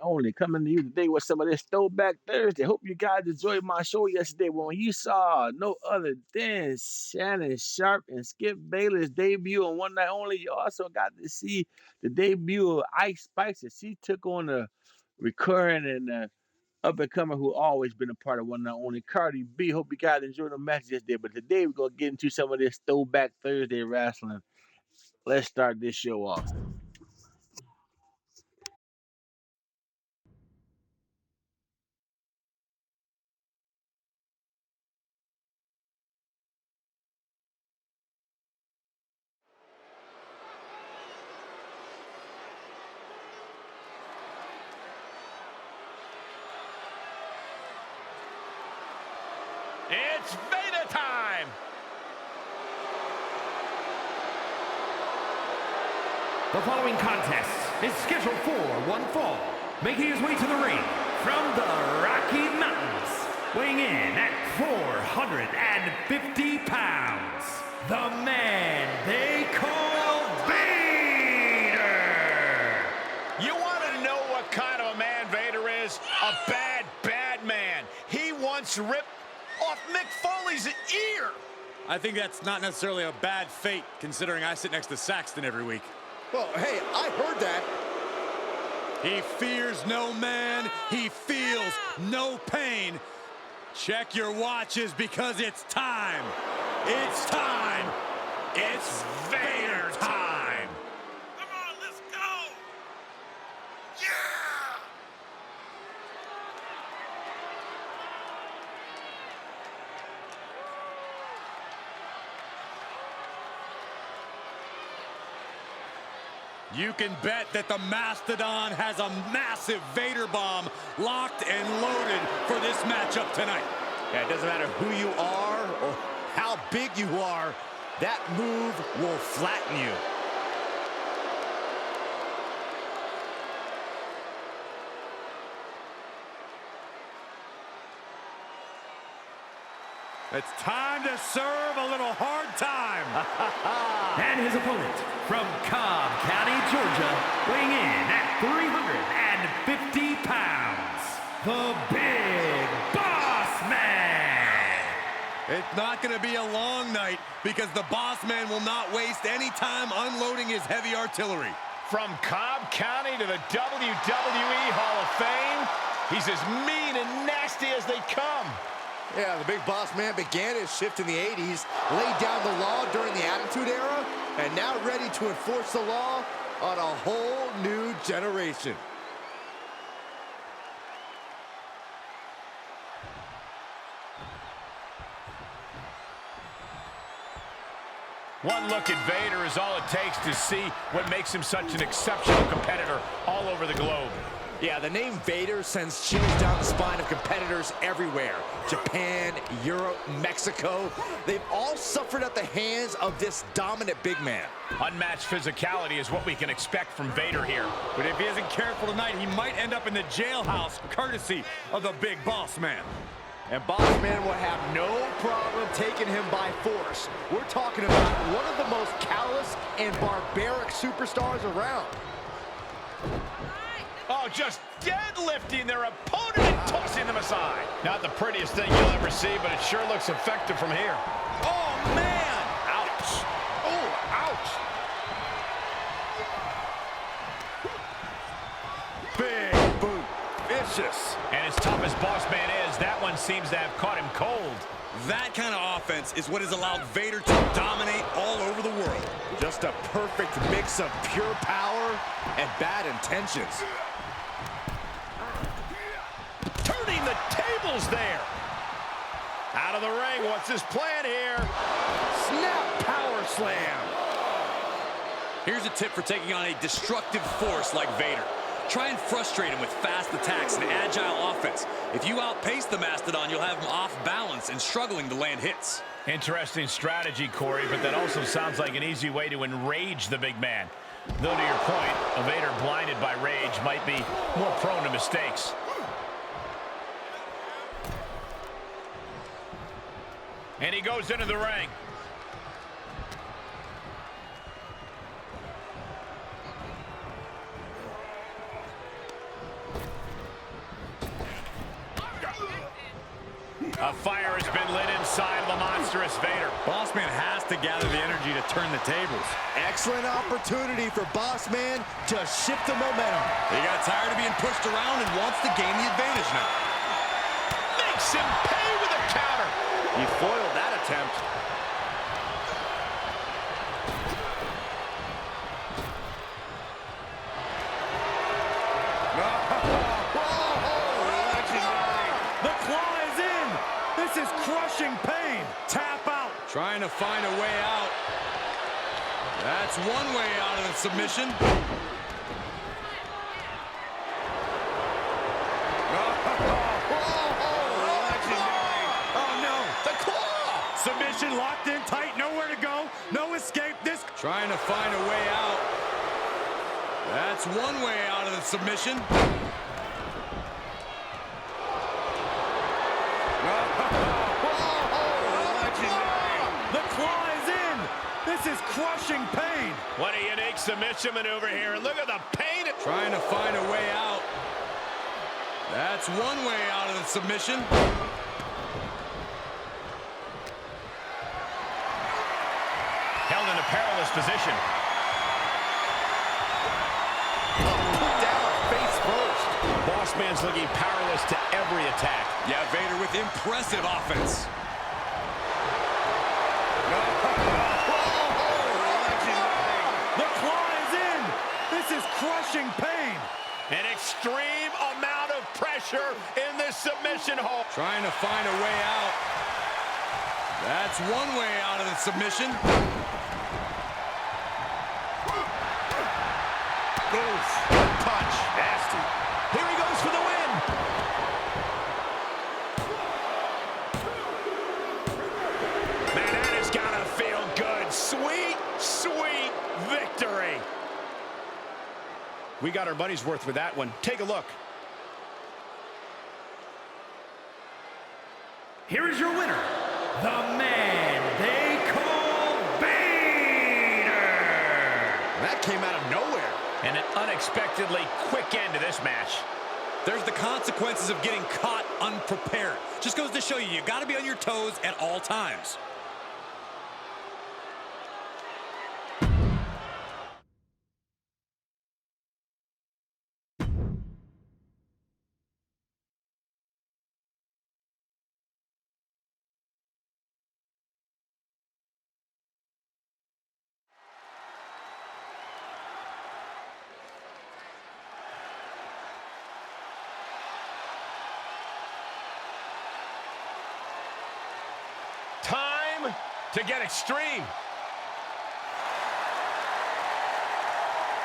only, coming to you today with some of this Throwback Thursday. Hope you guys enjoyed my show yesterday when you saw no other than Shannon Sharp and Skip Bayless debut on One Night Only. You also got to see the debut of Ice Spice as she took on a recurring and up and comer who always been a part of One Night Only, Cardi B. Hope you guys enjoyed the match yesterday. But today we're gonna get into some of this Throwback Thursday wrestling. Let's start this show off. It's Vader time! The following contest is scheduled for one fall. Making his way to the ring from the Rocky Mountains, weighing in at 450 pounds, the man they call Vader! You want to know what kind of a man Vader is? A bad, bad man. He once ripped off Mick Foley's ear. I think that's not necessarily a bad fate, considering I sit next to Saxton every week. Well, hey, I heard that. He fears no man. He feels no pain. Check your watches because it's time. It's time. It's Vader time. Come on, let's go. Yeah! You can bet that the Mastodon has a massive Vader bomb locked and loaded for this matchup tonight. Yeah, it doesn't matter who you are or how big you are, that move will flatten you. It's time to serve a little hard time. And his opponent from Cobb County, Georgia, weighing in at 350 pounds, the Big Boss Man. It's not going to be a long night because the Boss Man will not waste any time unloading his heavy artillery. From Cobb County to the WWE Hall of Fame, he's as mean and nasty as they come. Yeah, the Big Boss Man began his shift in the 80s, laid down the law during the Attitude Era, and now ready to enforce the law on a whole new generation. One look at Vader is all it takes to see what makes him such an exceptional competitor all over the globe. Yeah, the name Vader sends chills down the spine of competitors everywhere. Japan, Europe, Mexico, they've all suffered at the hands of this dominant big man. Unmatched physicality is what we can expect from Vader here. But if he isn't careful tonight, he might end up in the jailhouse, courtesy of the Big Boss Man. And Boss Man will have no problem taking him by force. We're talking about one of the most callous and barbaric superstars around. Oh, just deadlifting their opponent and tossing them aside. Not the prettiest thing you'll ever see, but it sure looks effective from here. Oh, man! Ouch. Oh, ouch. Big boot. Vicious. And as tough as Boss Man is, that one seems to have caught him cold. That kind of offense is what has allowed Vader to dominate all over the world. Just a perfect mix of pure power and bad intentions. Turning the tables there. Out of the ring, what's his plan here? Snap power slam. Here's a tip for taking on a destructive force like Vader. Try and frustrate him with fast attacks and agile offense. If you outpace the Mastodon, you'll have him off balance and struggling to land hits. Interesting strategy, Corey, but that also sounds like an easy way to enrage the big man. Though to your point, a Vader blinded by rage might be more prone to mistakes. And he goes into the ring. A fire has been lit inside the monstrous Vader. Boss Man has to gather the energy to turn the tables. Excellent opportunity for Boss Man to shift the momentum. He got tired of being pushed around and wants to gain the advantage now. Makes him pay with a counter. He foiled that attempt. The claw is in. This is crushing pain. Tap out. Trying to find a way out. That's one way out of the submission. Oh no, the claw! Submission locked in tight, nowhere to go, no escape. This Trying to find a way out. That's one way out of the submission. The claw is in. This is crushing pain. What a unique submission maneuver here. Look at the pain. Trying to find a way out. That's one way out of the submission. Held in a perilous position. Down, face first. Boss Man's looking powerless to every attack. Yeah, Vader with impressive offense. The claw is in. This is crushing pain. An extreme amount of pressure in this submission hold. Trying to find a way out. That's one way out of the submission. Punch. Nasty. Here he goes for the win. Man, that has got to feel good. Sweet, sweet victory. We got our money's worth with that one. Take a look. Here is your winner, the man they call Vader. That came out of nowhere. And an unexpectedly quick end to this match. There's the consequences of getting caught unprepared. Just goes to show you, you got to be on your toes at all times. Time to get extreme.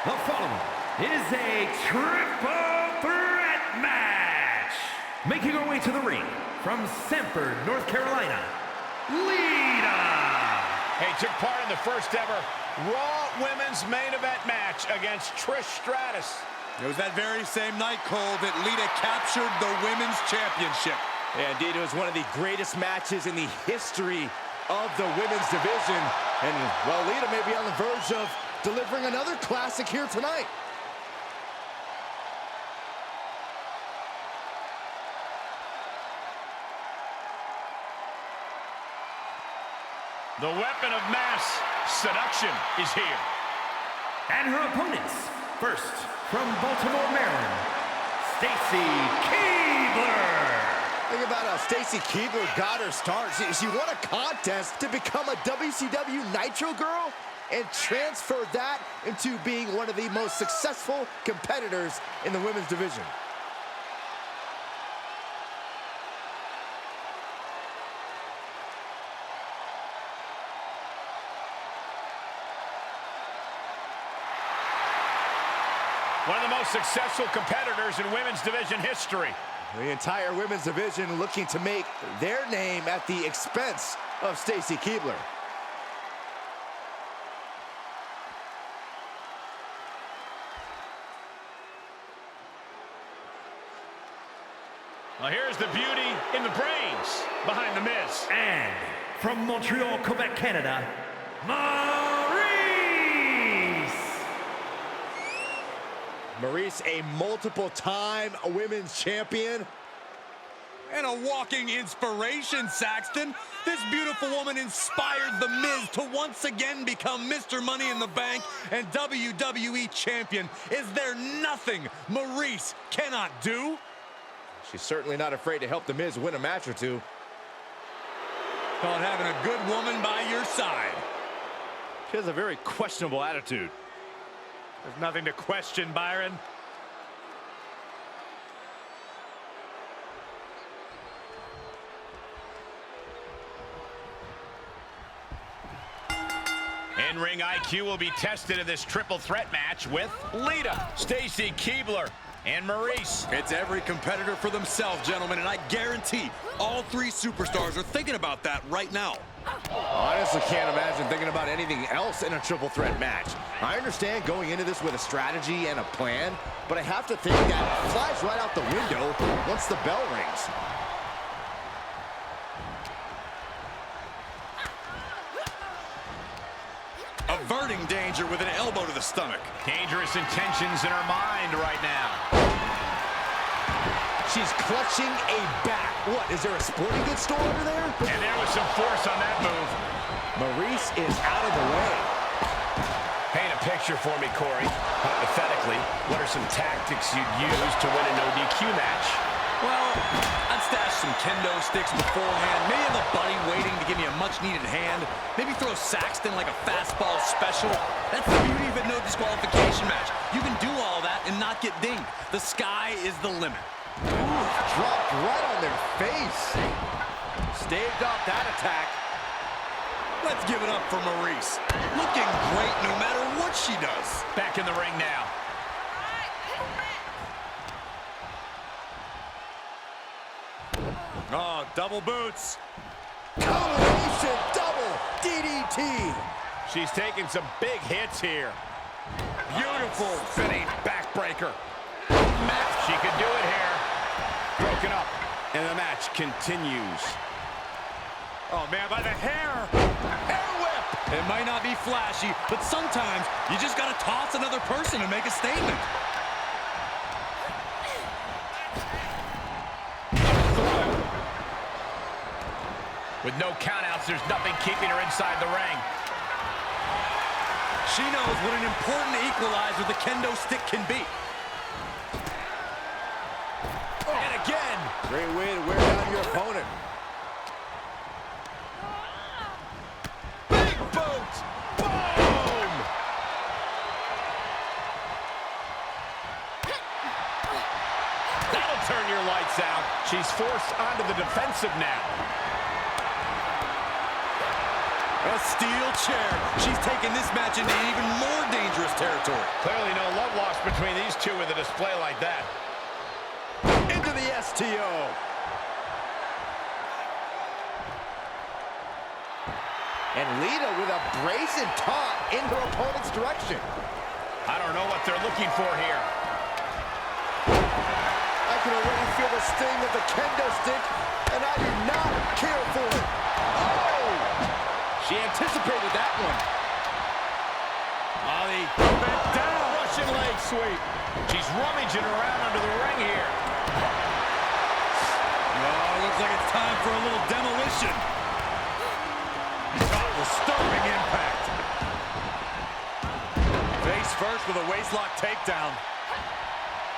The following is a triple threat match. Making her way to the ring from Sanford, North Carolina, Lita. Hey, took part in the first ever Raw Women's Main Event match against Trish Stratus. It was that very same night, Cole, that Lita captured the Women's Championship. Yeah, indeed, it was one of the greatest matches in the history of the women's division. And, well, Lita may be on the verge of delivering another classic here tonight. The weapon of mass seduction is here. And her opponents, first from Baltimore, Maryland, Stacy Keibler. Think about how Stacy Keibler got her start. She won a contest to become a WCW Nitro Girl and transferred that into being one of the most successful competitors in the women's division. One of the most successful competitors in women's division history. The entire women's division looking to make their name at the expense of Stacy Keibler. Well, here's the beauty in the brains behind the Miz. And from Montreal, Quebec, Canada, Maurice. Maurice, a multiple-time women's champion. And a walking inspiration, Saxton. This beautiful woman inspired The Miz to once again become Mr. Money in the Bank and WWE Champion. Is there nothing Maurice cannot do? She's certainly not afraid to help The Miz win a match or two. Called having a good woman by your side. She has a very questionable attitude. There's nothing to question, Byron. In-ring IQ will be tested in this triple threat match with Lita, Stacy Keibler, and Maurice. It's every competitor for themselves, gentlemen, and I guarantee all three superstars are thinking about that right now. Honestly, can't imagine thinking about anything else in a triple threat match. I understand going into this with a strategy and a plan, but I have to think that flies right out the window once the bell rings. Averting danger with an elbow to the stomach. Dangerous intentions in her mind right now. She's clutching a bat. What, is there a sporting goods store over there? And there was some force on that move. Maurice is out of the way. Paint a picture for me, Corey. Hypothetically, what are some tactics you'd use to win a no DQ match? Well, I'd stash some kendo sticks beforehand. Maybe have a buddy waiting to give me a much-needed hand. Maybe throw Saxton like a fastball special. That's the beauty of a no disqualification match. You can do all that and not get dinged. The sky is the limit. Ooh, dropped right on their face. Staved off that attack. Let's give it up for Maurice. Looking great no matter what she does. Back in the ring now. Oh, double boots. Combination double DDT. She's taking some big hits here. Beautiful spinning backbreaker. She could do it here. Broken up, and the match continues. Oh, man, by the hair. Hair whip. It might not be flashy, but sometimes you just got to toss another person to make a statement. With no countouts, there's nothing keeping her inside the ring. She knows what an important equalizer the kendo stick can be. And again. Great way to wear down your opponent. Big boot. Boom. That'll turn your lights out. She's forced onto the defensive now. A steel chair. She's taking this match into even more dangerous territory. Clearly no love lost between these two with a display like that. Into the STO. And Lita with a brazen taunt in her opponent's direction. I don't know what they're looking for here. I can already feel the sting of the kendo stick, and I do not care for it. Oh! She anticipated that one. Ali bent down. Russian leg sweep. She's rummaging around under the ring here. Oh, looks like it's time for a little demolition. Oh, disturbing impact. Face first with a waistlock takedown.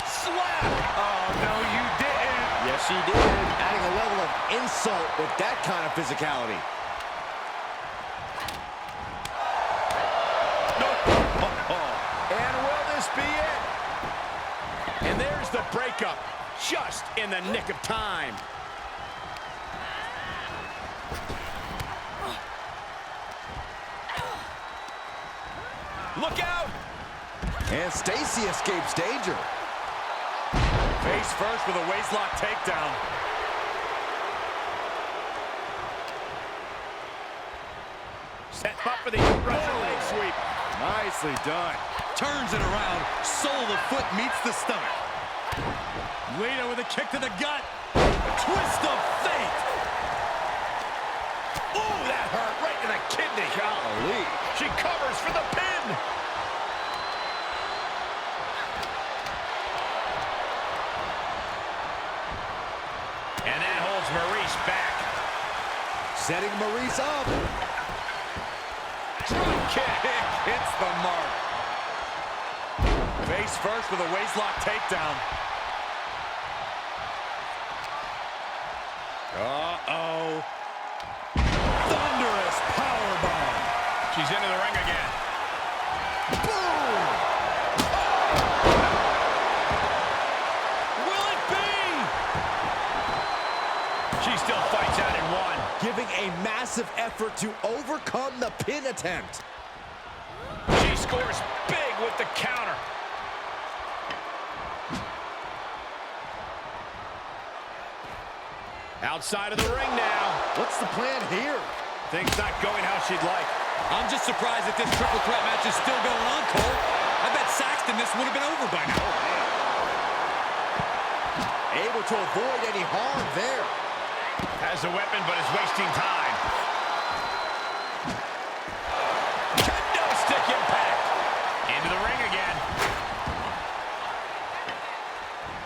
Slap! Oh, no, you didn't. Yes, she did. Adding a level of insult with that kind of physicality. And will this be it? And there's the breakup, just in the nick of time. Look out! And Stacy escapes danger. Face first with a waistlock takedown. Set up for the Russian leg sweep. Nicely done. Turns it around. Sole of the foot meets the stomach. Lita with a kick to the gut. Twist of fate. Ooh, that hurt right in the kidney. Golly. She covers for the pin. And that Sends Maurice back. Setting Maurice up. Drop kick hits the mark. Face first with a waistlock takedown. Uh-oh. Thunderous powerbomb. She's into the ring again. Boom! Will it be? She still fights out in one. Giving a massive effort to overcome the pin attempt. She scores big with the counter. Outside of the ring now. What's the plan here? Things not going how she'd like. I'm just surprised that this triple threat match is still going on, Cole. I bet Saxton this would have been over by now. Able to avoid any harm there. Has a weapon, but is wasting time. Kendo stick impact. Into the ring again.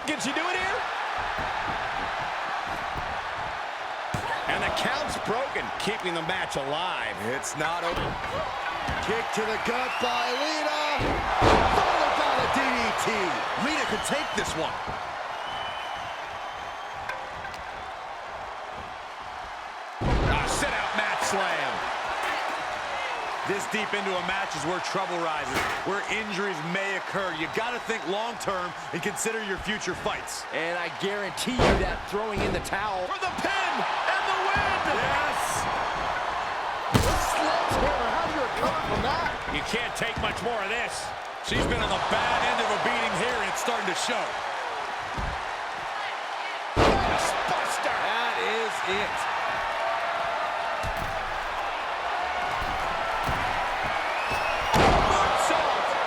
Can she do it here? And the count's broken, keeping the match alive. It's not over. Kick to the gut by Lita. Followed by the DDT. Lita could take this one. A sit-out mat slam. This deep into a match is where trouble rises, where injuries may occur. You got to think long-term and consider your future fights. And I guarantee you that throwing in the towel. For the pin and the win! Yes! The sledgehammer, how do you recover from that? You can't take much more of this. She's been on the bad end of a beating here, and it's starting to show. Buster. That is it.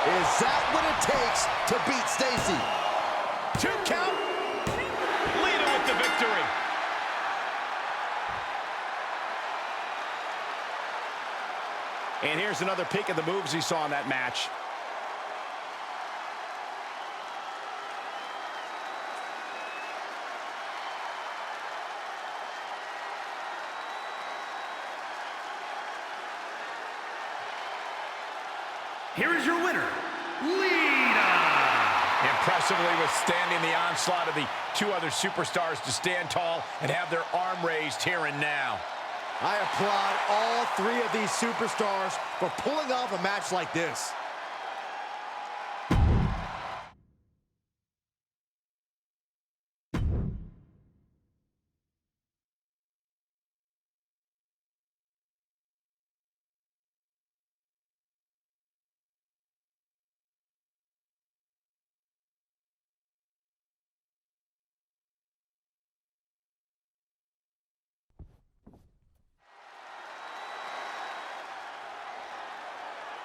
Is that what it takes to beat Stacy? 2 count. Lita with the victory. And here's another peek at the moves he saw in that match. Here is your winner, Lita. Impressively withstanding the onslaught of the 2 other superstars to stand tall and have their arm raised here and now. I applaud all 3 of these superstars for pulling off a match like this.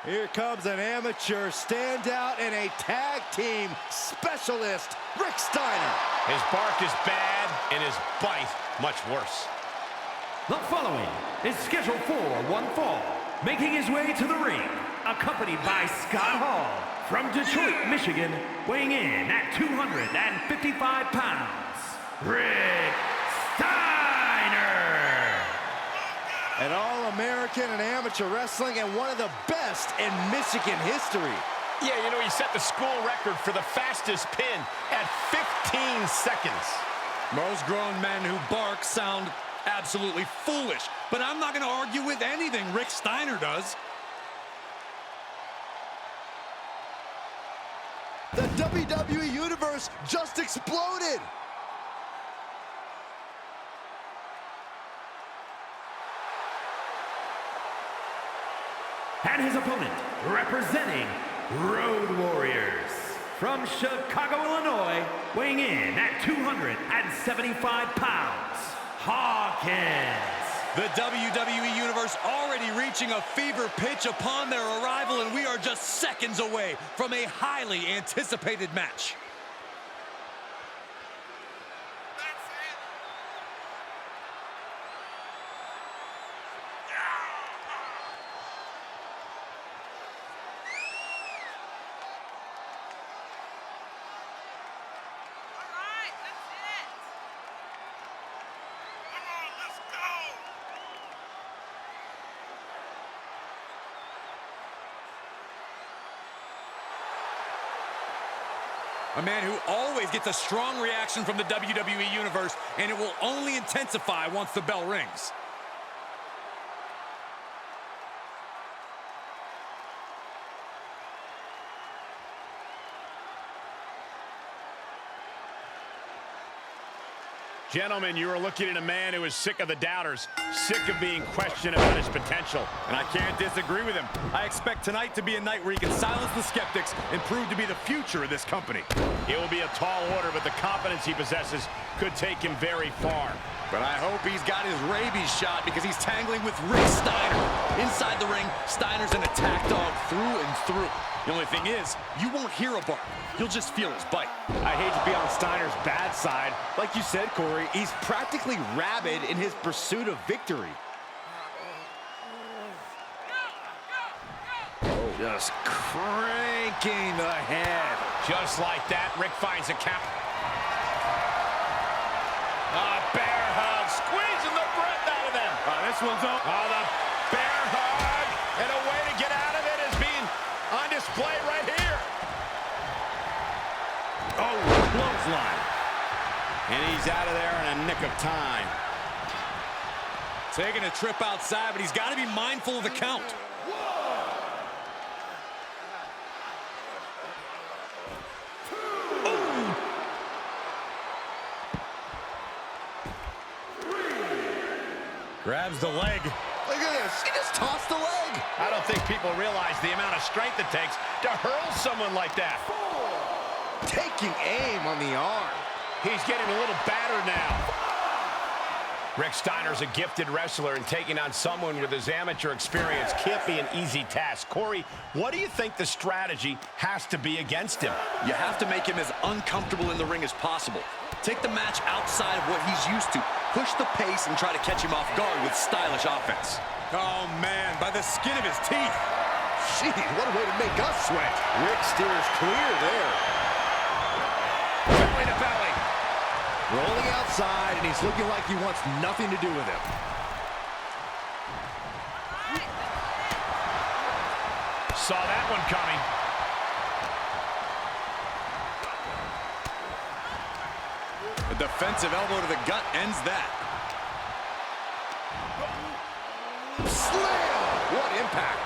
Here comes an amateur standout and a tag team specialist, Rick Steiner. His bark is bad and his bite much worse. The following is scheduled for one fall, making his way to the ring, accompanied by Scott Hall from Detroit, Michigan, weighing in at 255 pounds, Rick Steiner. An All-American in amateur wrestling and one of the best in Michigan history. Yeah, you know, he set the school record for the fastest pin at 15 seconds. Most grown men who bark sound absolutely foolish, but I'm not going to argue with anything Rick Steiner does. The WWE Universe just exploded. And his opponent, representing Road Warriors from Chicago, Illinois, weighing in at 275 pounds, Hawkins. The WWE Universe already reaching a fever pitch upon their arrival, and we are just seconds away from a highly anticipated match. A man who always gets a strong reaction from the WWE Universe, and it will only intensify once the bell rings. Gentlemen, you are looking at a man who is sick of the doubters, sick of being questioned about his potential. And I can't disagree with him. I expect tonight to be a night where he can silence the skeptics and prove to be the future of this company. It will be a tall order, but the confidence he possesses could take him very far. But I hope he's got his rabies shot, because he's tangling with Rick Steiner. Inside the ring, Steiner's an attack dog through and through. The only thing is, you won't hear a bark. You'll just feel his bite. I hate to be on Steiner's bad side. Like you said, Corey, he's practically rabid in his pursuit of victory. Just cranking the head. Just like that, Rick finds a count. Bear hug, squeezing the breath out of them. This one's over. The bear hug, and a way to get out of it is being on display right here. Oh, clothesline. And he's out of there in a nick of time. Taking a trip outside, but he's got to be mindful of the count. Grabs the leg. Look at this. He just tossed the leg. I don't think people realize the amount of strength it takes to hurl someone like that. Taking aim on the arm. He's getting a little battered now. Rick Steiner's a gifted wrestler, and taking on someone with his amateur experience can't be an easy task. Corey, what do you think the strategy has to be against him? You have to make him as uncomfortable in the ring as possible. Take the match outside of what he's used to. Push the pace and try to catch him off guard with stylish offense. Oh, man, by the skin of his teeth. Jeez, what a way to make us sweat. Rick steers clear there. Belly to belly. Rolling outside, and he's looking like he wants nothing to do with him. Saw that one coming. A defensive elbow to the gut ends that. Slam! What impact!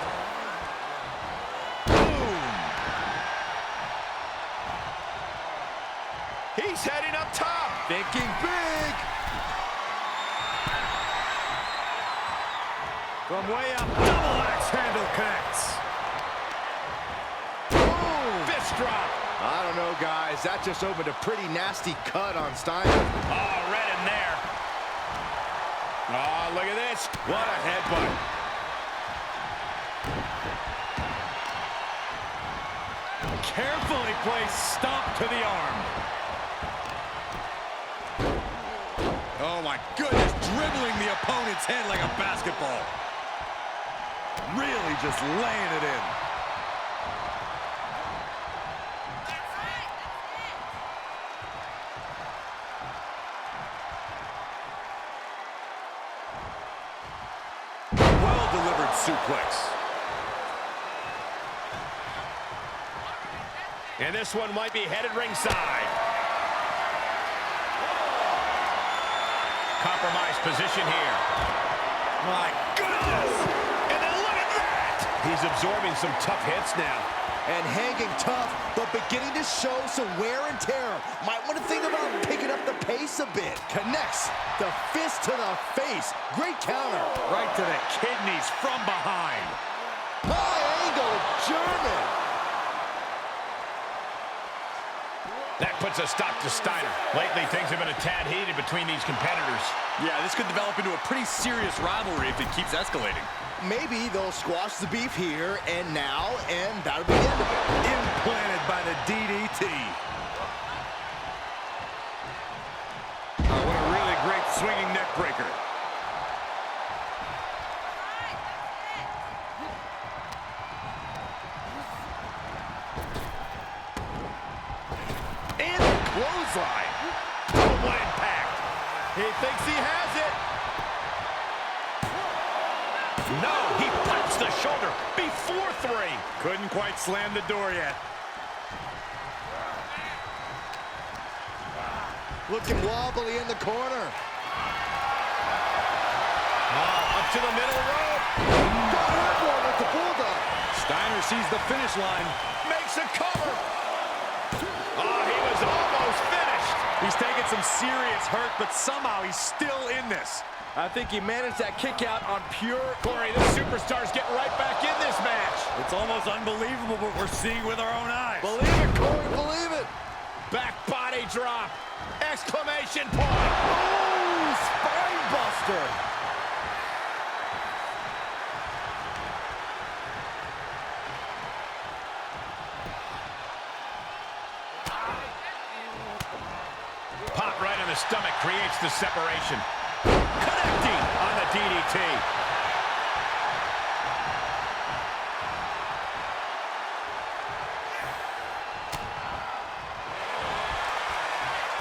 He's heading up top. Thinking big! From way up, double axe handle connects. Fist drop. I don't know, guys. That just opened a pretty nasty cut on Steiner. Oh, right in there. Oh, look at this. What a headbutt. Carefully placed stomp to the arm. Oh, my goodness, dribbling the opponent's head like a basketball. Really just laying it in. Well-delivered suplex. And this one might be headed ringside. Compromised position here. My goodness! And then look at that! He's absorbing some tough hits now. And hanging tough, but beginning to show some wear and tear. Might want to think about picking up the pace a bit. Connects the fist to the face. Great counter. Right to the kidneys from behind. High angle German. That puts a stop to Steiner. Lately, things have been a tad heated between these competitors. Yeah, this could develop into a pretty serious rivalry if it keeps escalating. Maybe they'll squash the beef here and now, and that'll be the end of it. Implanted by the DDT. Oh, what a really great swinging neck breaker. And the clothesline. Oh, what impact. He thinks he has it. No, he pops the shoulder before 3. Couldn't quite slam the door yet. Looking wobbly in the corner. Up to the middle rope. Got one with the bulldog. Steiner sees the finish line. Makes a cover. Oh, he was almost finished. He's taking some serious hurt, but somehow he's still in this. I think he managed that kick out on pure... Corey, this superstar's getting right back in this match. It's almost unbelievable what we're seeing with our own eyes. Believe it, Corey, believe it. Back body drop. Exclamation point. Oh, spine buster. Pop right in the stomach creates the separation. Connecting on the DDT.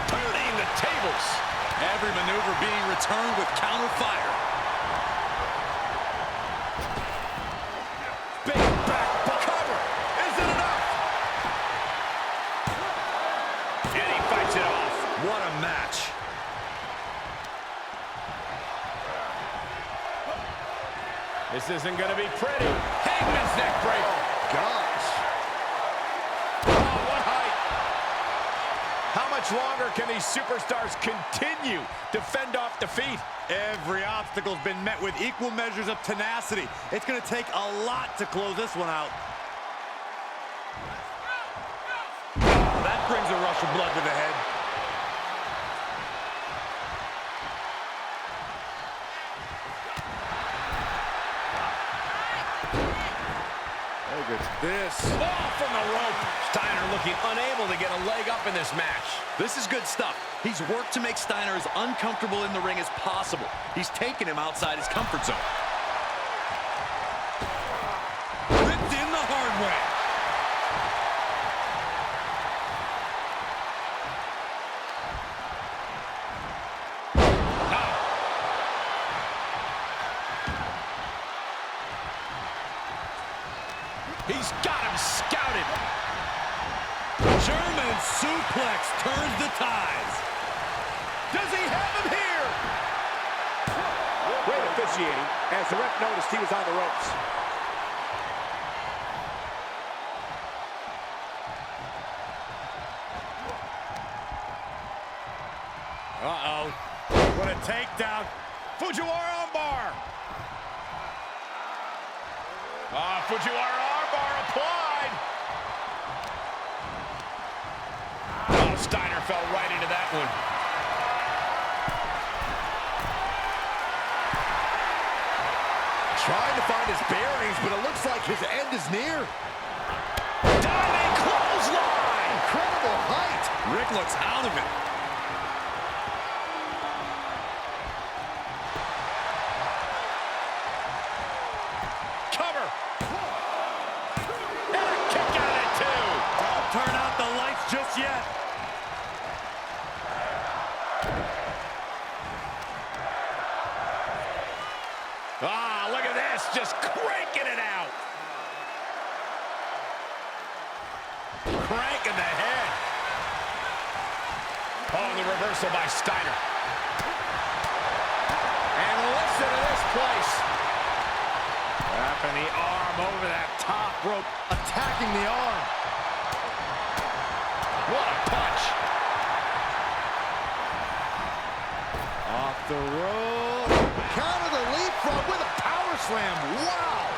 Turning the tables. Every maneuver being returned with counter fire. Big back cover. Is it enough? And he fights it off. What a match. This isn't going to be pretty. Hangman's neck break. Gosh. Oh, what height. How much longer can these superstars continue to fend off defeat? Every obstacle's been met with equal measures of tenacity. It's going to take a lot to close this one out. Oh, that brings a rush of blood to the head. Look at this. Ball from the rope. Steiner looking unable to get a leg up in this match. This is good stuff. He's worked to make Steiner as uncomfortable in the ring as possible. He's taken him outside his comfort zone. Ripped in the hard way. He's got him scouted. German suplex turns the ties. Does he have him here? Great officiating as the ref noticed he was on the ropes. Uh-oh. What a takedown. Fujiwara armbar. Fujiwara armbar applied. Oh, Steiner fell right into that one. Trying to find his bearings, but it looks like his end is near. Diving clothesline. Incredible height. Rick looks out of it. Cover. And a kick out of it, too. Don't turn out the lights just yet. Ah, look at this, just cranking it out. Cranking the head. Oh, the reversal by Steiner. And listen to this place. Wrapping the arm over that top rope, attacking the arm. What a punch. Off the rope. Counter the leapfrog with a power slam. Wow.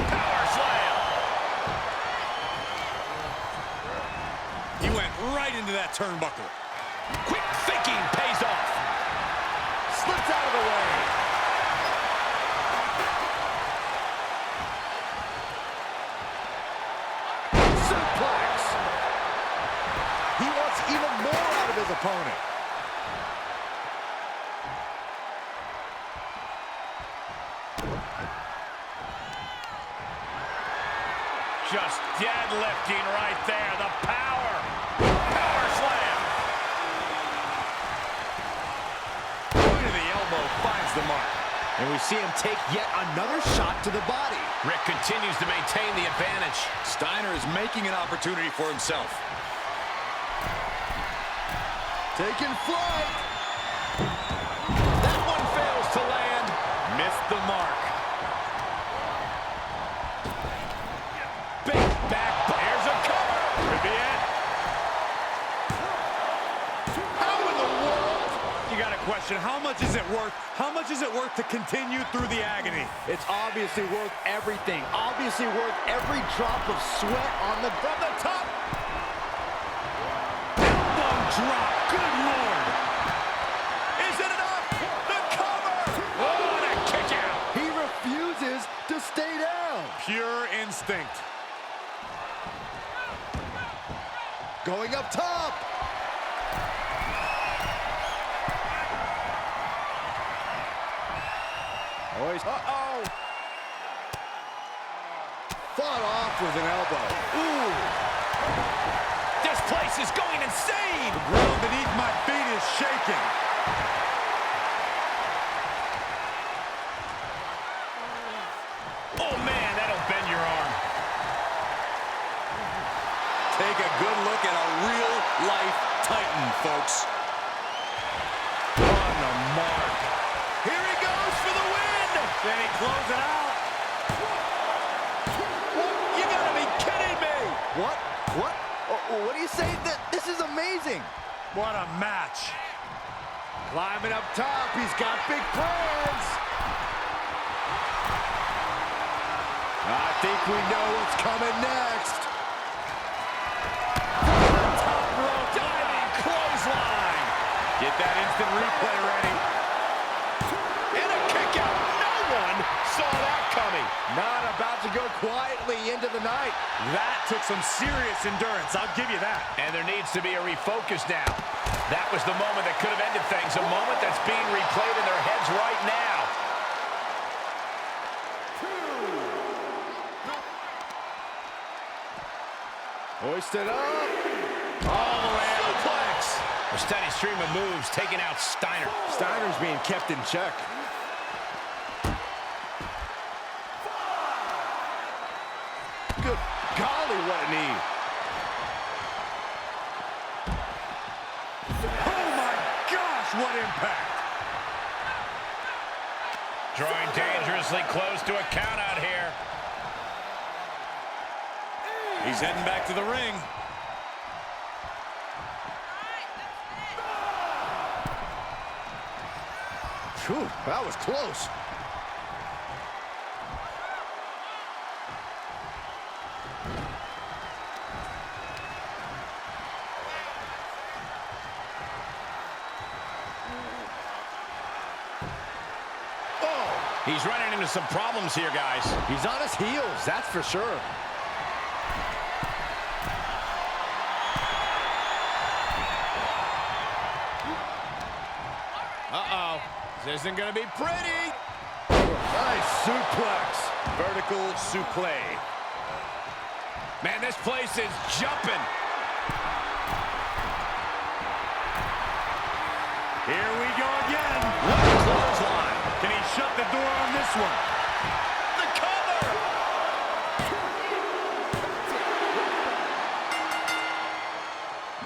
Power slam. He went right into that turnbuckle. Quick thinking pays off. Slips out of the way. Suplex. He wants even more out of his opponent. Just deadlifting right there. The power. Power slam. Point of the elbow finds the mark. And we see him take yet another shot to the body. Rick continues to maintain the advantage. Steiner is making an opportunity for himself. Taking flight. That one fails to land. Missed the mark. Big back. There's a cover. Could be it. How in the world? You got a question. How much is it worth? How much is it worth to continue through the agony? It's obviously worth everything. Obviously worth every drop of sweat from the top. Elbow drop. Good Lord. Is it enough? The cover. Oh, and a kick out. He refuses to stay down. Pure instinct. Going up top. Uh-oh. Fought off with an elbow. Ooh. This place is going insane. The ground beneath my feet is shaking. Oh, man, that'll bend your arm. Take a good look at a real-life Titan, folks. On the mark. Here he goes for the win. Then he close it out. You gotta be kidding me. What? What? Oh, what do you say? This is amazing. What a match. Climbing up top. He's got big plans. I think we know what's coming next. Top rope diving clothesline. Get that instant replay ready. And a kick out. No one saw that coming. Not about to go quietly into the night. That took some serious endurance, I'll give you that. And there needs to be a refocus now. That was the moment that could have ended things. A moment that's being replayed in their heads right now. Hoisted up. All the way out. Suplex. A steady stream of moves taking out Steiner. Steiner's being kept in check. Good golly, what a knee. Oh my gosh, what impact. Drawing dangerously close to a count out here. He's heading back to the ring. Phew, that was close. He's running into some problems here, guys. He's on his heels, that's for sure. Uh-oh. This isn't going to be pretty. Nice suplex. Vertical suplex. Man, this place is jumping. Here we go again. What a clothesline. Can he shut the door on this one? The cover.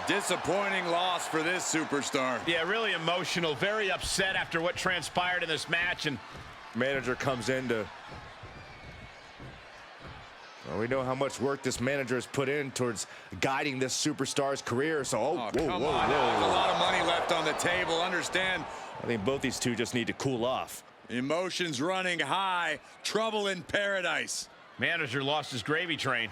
Disappointing loss for this superstar. Yeah, really emotional, very upset after what transpired in this match. And Manager comes in to... Well, we know how much work this manager has put in towards guiding this superstar's career, so... Oh, come on. There's a lot of money left on the table. Understand, I think both these two just need to cool off. emotions running high. Trouble in paradise. manager lost his gravy train.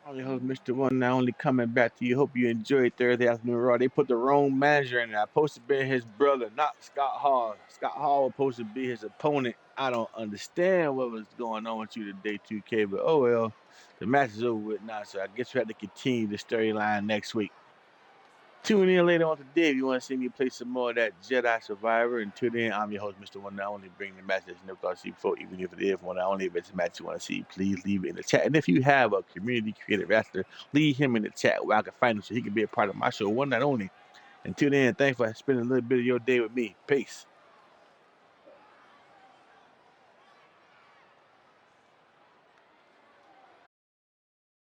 I'm your host, Mr. One, now only coming back to you. Hope you enjoyed Thursday Afternoon Raw. They put the wrong manager in there. Supposed to be his brother, not Scott Hall. Scott Hall was supposed to be his opponent. I don't understand what was going on with you today, 2K, but oh well. The match is over with now, so I guess we have to continue the storyline next week. Tune in later on today if you want to see me play some more of that Jedi Survivor. Until then, I'm your host, Mr. One and Only, bringing the match that you never thought to see before, even if it is one and only. If it's a match you want to see, please leave it in the chat. And if you have a community created wrestler, leave him in the chat where I can find him so he can be a part of my show, one and only. Until then, thanks for spending a little bit of your day with me. Peace.